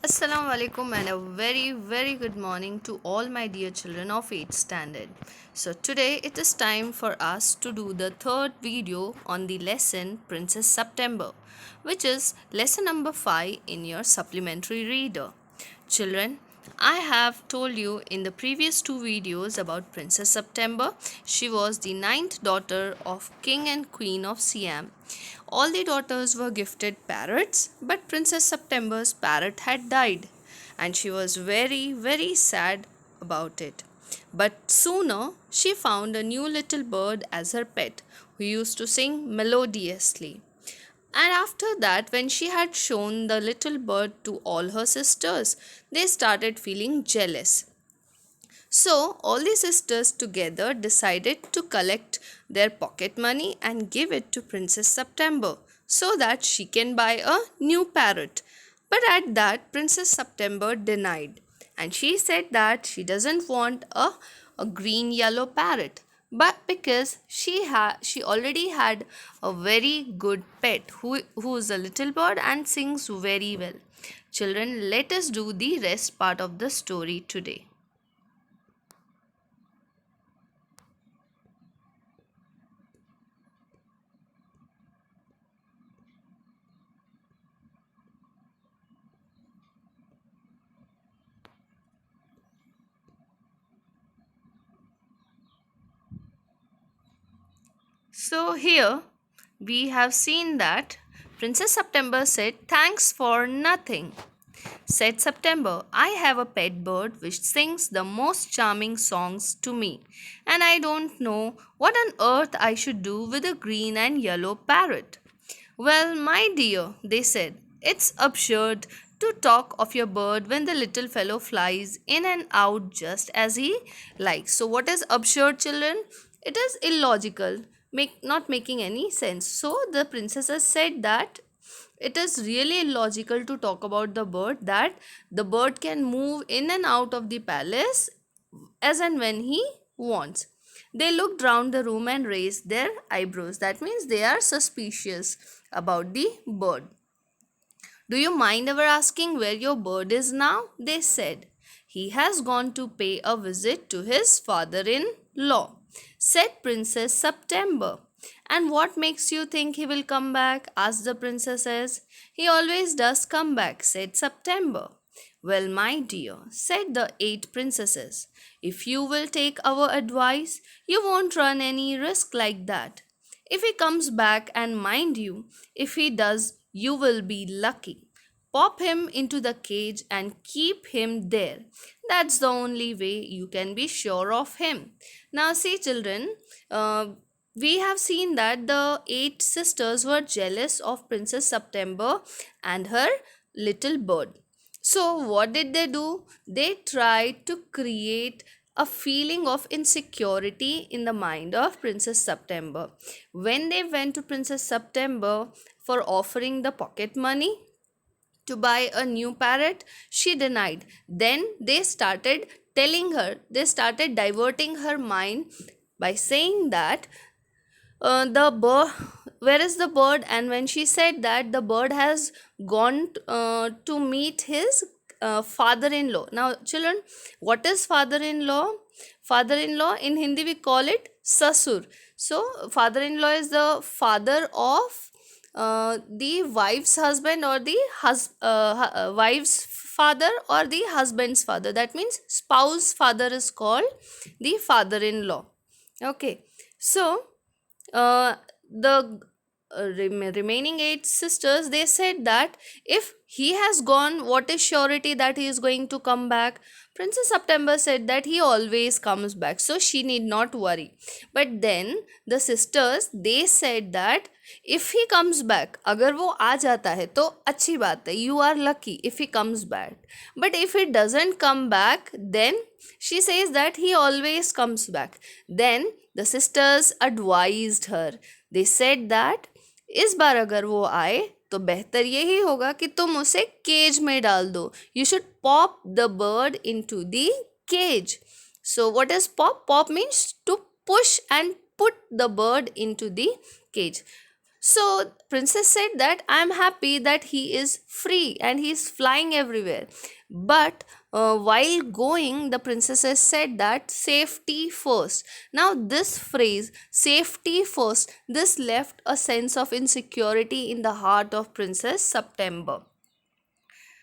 Assalamu alaikum and a very good morning to all my dear children of 8th standard. So today it is time for us to do the third video on the lesson Princess September, which is lesson number 5 in your supplementary reader. Children, I have told you in the previous two videos about Princess September. She was the ninth daughter of King and Queen of Siam. All the daughters were gifted parrots, but Princess September's parrot had died, and she was very sad about it. But sooner she found a new little bird as her pet, who used to sing melodiously. And after that, when she had shown the little bird to all her sisters, they started feeling jealous. So, all the sisters together decided to collect their pocket money and give it to Princess September so that she can buy a new parrot. But at that, Princess September denied, and she said that she doesn't want a green yellow parrot, but because she already had a very good pet who is a little bird and sings very well. Children, let us do the rest part of the story today. So here we have seen that Princess September said, "Thanks for nothing." Said September, "I have a pet bird which sings the most charming songs to me, and I don't know what on earth I should do with a green and yellow parrot." "Well, my dear," they said, "it's absurd to talk of your bird when the little fellow flies in and out just as he likes." So, what is absurd, children? It is illogical, not making any sense. So, the princesses said that it is really illogical to talk about the bird, that the bird can move in and out of the palace as and when he wants. They looked round the room and raised their eyebrows. That means they are suspicious about the bird. "Do you mind ever asking where your bird is now?" they said. "He has gone to pay a visit to his father in law," said Princess September. "And what makes you think he will come back?" asked the princesses. "He always does come back," said September. "Well, my dear," said the 8 princesses, "if you will take our advice, you won't run any risk like that. If he comes back, and mind you, if he does, you will be lucky. Pop him into the cage and keep him there. That's the only way you can be sure of him." Now, see, children, we have seen that the 8 sisters were jealous of Princess September and her little bird. So, what did they do? They tried to create a feeling of insecurity in the mind of Princess September. When they went to Princess September for offering the pocket money to buy a new parrot, she denied. Then they started diverting her mind by saying that the bird, where is the bird? And when she said that, the bird has gone to meet his father-in-law. Now, children, what is father-in-law? Father-in-law in Hindi we call it sasur. So, father-in-law is the father of the wife's husband, or the wife's father, or the husband's father. That means spouse father is called the father-in-law. Okay, so uh, the remaining 8 sisters, they said that if he has gone, what is surety that he is going to come back? Princess September said that he always comes back, so she need not worry. But then the sisters, they said that if he comes back, agar wo aa jata hai to अच्छी बात है, you are lucky if he comes back. But if he doesn't come back, then she says that he always comes back. Then the sisters advised her. They said that इस बार अगर वो आए तो बेहतर यही होगा कि तुम उसे केज में डाल दो. You should pop the bird into the cage. So what is pop? Pop means to push and put the bird into the cage. So princess said that I am happy that he is free and he is flying everywhere. But while going, the princesses said that safety first. Now this phrase, safety first, this left a sense of insecurity in the heart of Princess September.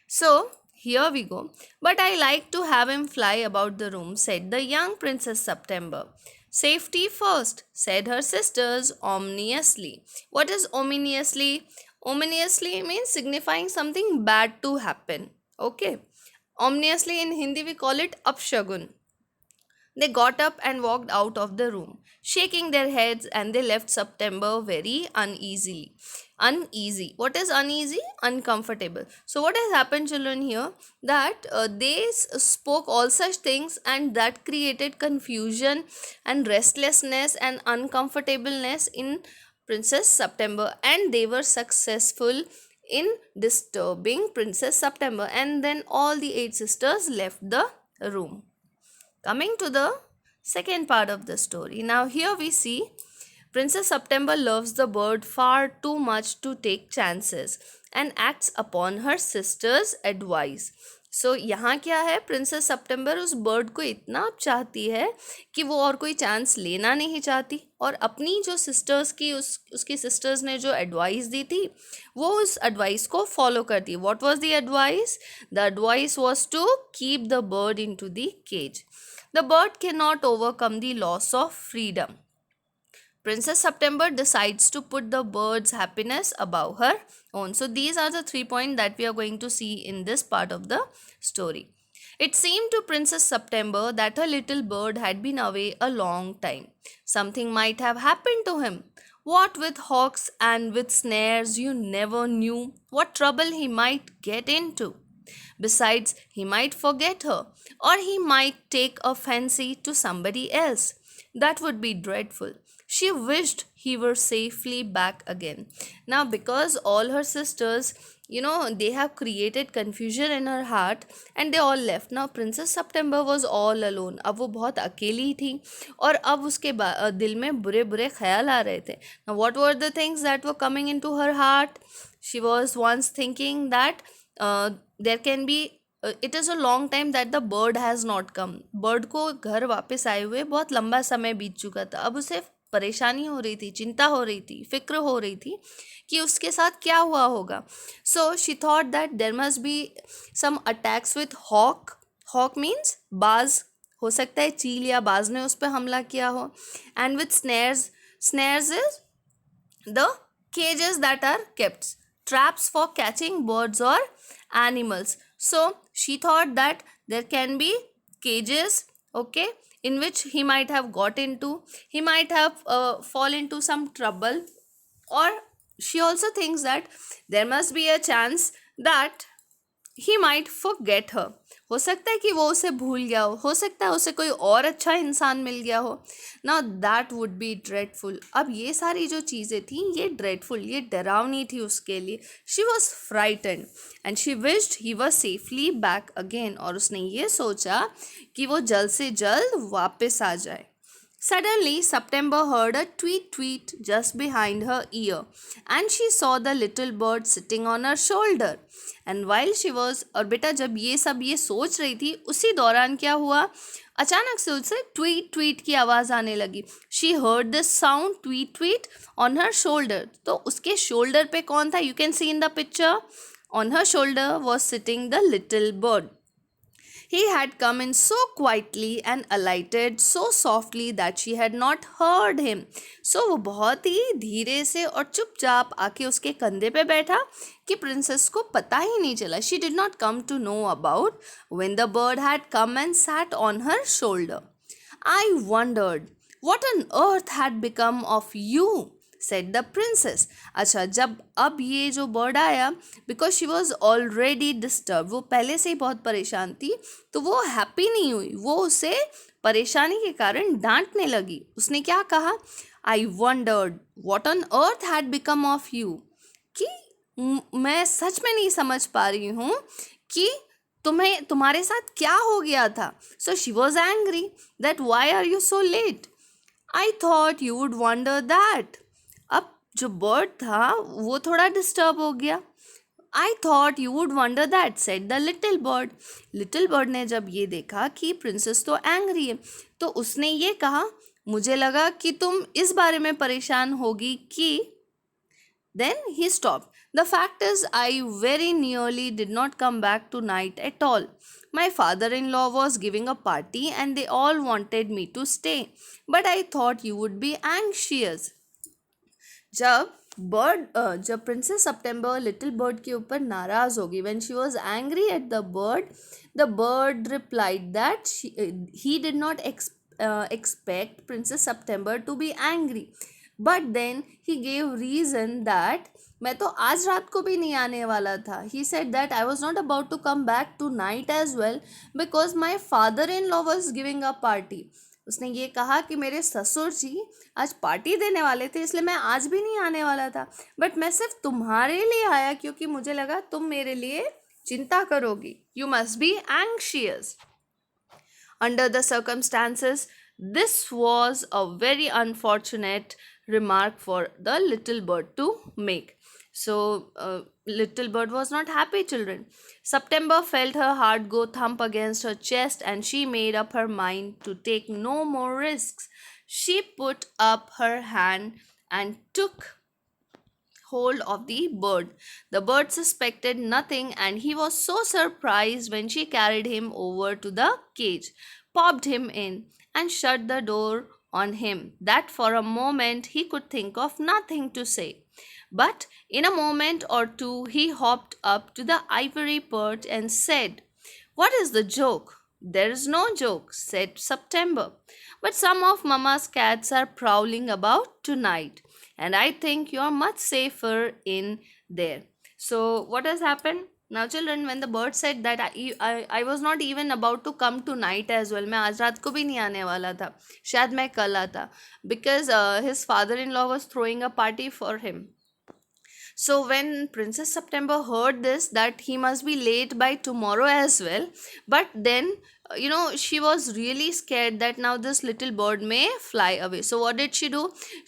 So here we go. But I like to have him fly about the room, said the young Princess September. Safety first, said her sisters ominously. What is ominously? Ominously means signifying something bad to happen. Okay. Ominously in Hindi we call it upshagun. They got up and walked out of the room, shaking their heads, and they left September very uneasily. Uneasy. What is uneasy? Uncomfortable. So, what has happened, children, here? That they spoke all such things, and that created confusion and restlessness and uncomfortableness in Princess September, and they were successful in disturbing Princess September, and then all the eight sisters left the room. Coming to the second part of the story. Now, here we see Princess September loves the bird far too much to take chances and acts upon her sister's advice. सो यहाँ क्या है, princess सितंबर उस bird को इतना चाहती है कि वो और कोई चांस लेना नहीं चाहती, और अपनी जो सिस्टर्स की उसकी सिस्टर्स ने जो एडवाइस दी थी वो उस एडवाइस को फॉलो करती है. What was the advice? The advice was to keep the bird into the cage. The bird cannot overcome the loss of freedom. Princess September decides to put the bird's happiness above her own. So these are the 3 points that we are going to see in this part of the story. It seemed to Princess September that her little bird had been away a long time. Something might have happened to him. What with hawks and with snares, you never knew what trouble he might get into. Besides, he might forget her, or he might take a fancy to somebody else. That would be dreadful. She wished he were safely back again. Now, because all her sisters, they have created confusion in her heart and they all left. Now, Princess September was all alone. अब वो बहुत अकेली थी और अब उसके दिल में बुरे बुरे ख्याल आ रहे थे. Now, what were the things that were coming into her heart? She was once thinking that there can be it is a long time that the bird has not come. Bird को घर वापस आए हुए बहुत लंबा समय बीत चुका था. अब उसे परेशानी हो रही थी, चिंता हो रही थी, फिक्र हो रही थी कि उसके साथ क्या हुआ होगा. So she thought that there must be some attacks with hawk. Hawk means बाज, हो सकता है चील या बाज ने उस पर हमला किया हो. And with snares, snares is the cages that are kept, traps for catching birds or animals. So she thought that there can be cages, okay, in which he might have got into, he might have fall into some trouble, or she also thinks that there must be a chance that he might forget her. हो सकता है कि वो उसे भूल गया हो सकता है उसे कोई और अच्छा इंसान मिल गया हो. Now that would be dreadful. अब ये सारी जो चीज़ें थी ये ड्रेडफुल, ये डरावनी थी उसके लिए. She was frighten and she wished he was safely back again. और उसने ये सोचा कि वो जल्द से जल्द वापस आ जाए. Suddenly, September heard a tweet tweet just behind her ear, and she saw the little bird sitting on her shoulder. And while she was, और बेटा जब ये सब ये सोच रही थी उसी दौरान क्या हुआ, अचानक से उसे ट्वीट ट्वीट की आवाज़ आने लगी. She heard this sound tweet tweet on her shoulder. तो उसके शोल्डर पे कौन था? You can see in the picture. On her shoulder was sitting the little bird. He had come in so quietly and alighted so softly that she had not heard him. So वो बहुत ही धीरे से और चुपचाप आके उसके कंधे पे बैठा कि प्रिंसेस को पता ही नहीं चला. She did not come to know about when the bird had come and sat on her shoulder. I wondered what on earth had become of you, said the princess. अच्छा, जब अब ये जो बर्ड आया, because she was already disturb, वो पहले से ही बहुत परेशान थी, तो वो हैप्पी नहीं हुई. वो उसे परेशानी के कारण डांटने लगी. उसने क्या कहा? आई wandered what on earth had become of you. कि मैं सच में नहीं समझ पा रही हूँ कि तुम्हारे साथ क्या हो गया था. So she was angry that why are you so late. I thought you would wonder that. अब जो बर्ड था वो थोड़ा डिस्टर्ब हो गया. I thought you would wonder that, said the little bird. Little bird ने जब ये देखा कि प्रिंसेस तो एंग्री है, तो उसने ये कहा, मुझे लगा कि तुम इस बारे में परेशान होगी कि. Then he stopped. The fact is, I very nearly did not come back tonight at all. My father in law was giving a party and they all wanted me to stay. But I thought you would be anxious. जब princess सितंबर little bird के ऊपर नाराज होगी, when she was angry at the bird replied that he did not expect Princess September to be angry. But then he gave reason that मैं तो आज रात को भी नहीं आने वाला था. He said that I was not about to come back tonight as well because my father-in-law was giving a party. उसने ये कहा कि मेरे ससुर जी आज पार्टी देने वाले थे, इसलिए मैं आज भी नहीं आने वाला था. बट मैं सिर्फ तुम्हारे लिए आया क्योंकि मुझे लगा तुम मेरे लिए चिंता करोगी. You must be anxious. Under the circumstances, this was a very unfortunate remark for the little bird to make. So, little bird was not happy, children. September felt her heart go thump against her chest and she made up her mind to take no more risks. She put up her hand and took hold of the bird. The bird suspected nothing and he was so surprised when she carried him over to the cage, popped him in, and shut the door on him that for a moment he could think of nothing to say. But in a moment or two he hopped up to the ivory perch and said, "What is the joke?" "There is no joke," said September. "But some of Mamma's cats are prowling about tonight, and I think you are much safer in there." So, what has happened? Now, children, when the bird said that I was not even about to come tonight as well, मैं आज रात को भी नहीं आने वाला था, शायद मैं कल आता, because his father-in-law was throwing a party for him. So when Princess September heard this, that he must be late by tomorrow as well, but then she was really scared that now this little bird may fly away. So what did she do?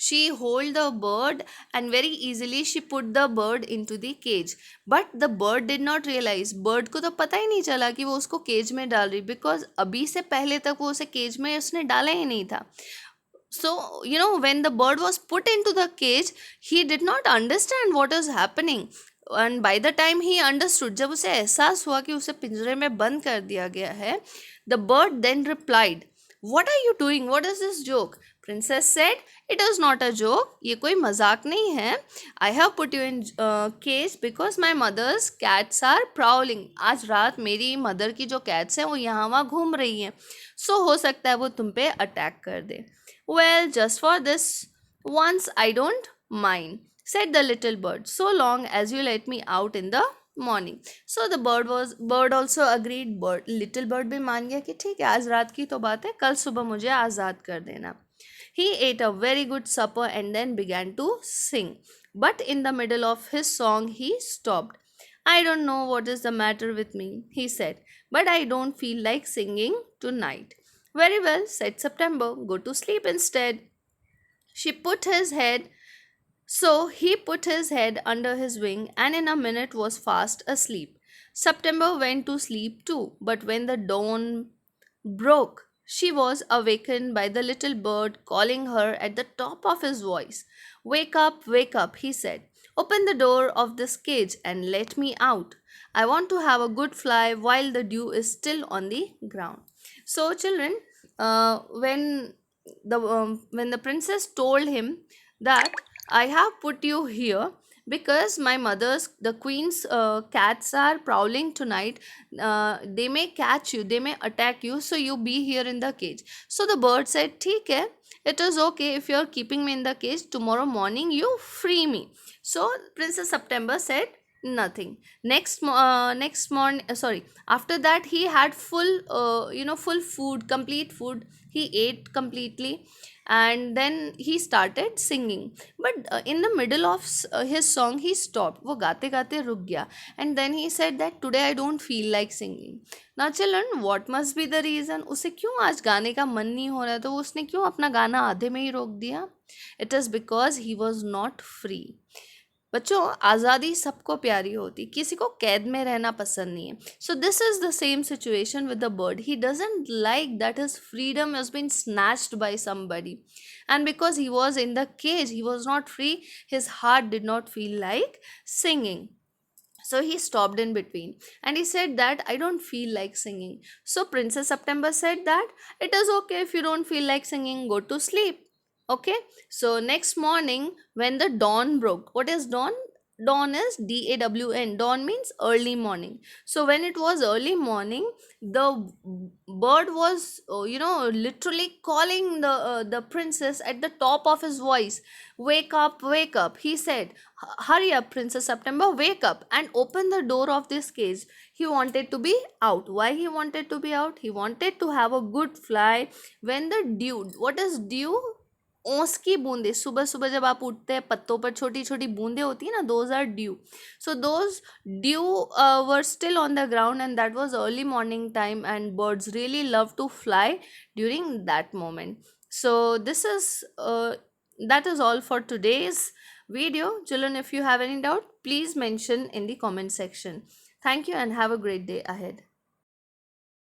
She hold the bird and very easily she put the bird into the cage. But the bird did not realize, bird को तो पता ही नहीं चला कि वो उसको cage में डाल रही, because अभी से पहले तक वो उसे केज में उसने डाला ही नहीं था. So, when the bird was put into the cage, he did not understand what is happening. And by the time he understood, जब उसे एहसास हुआ कि उसे पिंजरे में बंद कर दिया गया है, the bird then replied, "What are you doing? What is this joke?" Princess said, "It is not a joke. ये कोई मजाक नहीं है. I have put you in cage because my mother's cats are prowling. आज रात मेरी mother की जो cats हैं वो यहाँ वहाँ घूम रही हैं. So हो सकता है वो तुम पे अटैक कर दे." "Well, just for this once I don't mind," said the little bird, "so long as you let me out in the morning." So the bird also agreed. Little bird भी मान गया कि ठीक है, आज रात की तो बात है, कल सुबह मुझे आज़ाद कर देना. He ate a very good supper and then began to sing. But in the middle of his song, he stopped. "I don't know what is the matter with me," he said, "but I don't feel like singing tonight." "Very well," said September, "go to sleep instead." She put his head, so he put his head under his wing and in a minute was fast asleep. September went to sleep too, but when the dawn broke, she was awakened by the little bird calling her at the top of his voice. Wake up, he said. "Open the door of this cage and let me out. I want to have a good fly while the dew is still on the ground." So, children, when the princess told him that I have put you here because my mother's, the queen's cats are prowling tonight. They may catch you, they may attack you, so you be here in the cage. So the bird said, "ठीक है, it is okay if you are keeping me in the cage. Tomorrow morning you free me." So Princess September said, Nothing. Next morning, sorry, after that he had full, full food, complete food. He ate completely, and then he started singing. But in the middle of his song, he stopped. वो गाते गाते रुक गया. And then he said that today I don't feel like singing. Now children, what must be the reason? उसे क्यों आज गाने का मन नहीं हो रहा, तो उसने क्यों अपना गाना आधे में ही रोक दिया? It is because he was not free. बच्चों, आज़ादी सबको प्यारी होती, किसी को कैद में रहना पसंद नहीं है. So this is the same situation with the bird. He doesn't like that his freedom has been snatched by somebody, and because he was in the cage, he was not free. His heart did not feel like singing, so he stopped in between and he said that I don't feel like singing. So Princess September said that it is okay if you don't feel like singing, go to sleep. Okay, so next morning when the dawn broke, what is dawn? Dawn is dawn. Dawn means early morning. So when it was early morning, the bird was, literally calling the princess at the top of his voice. Wake up, wake up, he said. Hurry up, Princess September, wake up and open the door of this cage. He wanted to be out. Why he wanted to be out? He wanted to have a good fly when the dew. What is dew? ओस की बूंदे, सुबह सुबह जब आप उठते हैं पत्तों पर छोटी छोटी बूंदे होती है ना, those are dew. So those dew were still on the ground and that was early morning time and birds really love to fly during that moment. So this is that is all for today's video. Children, if you have any doubt, please mention in the comment section. Thank you and have a great day ahead.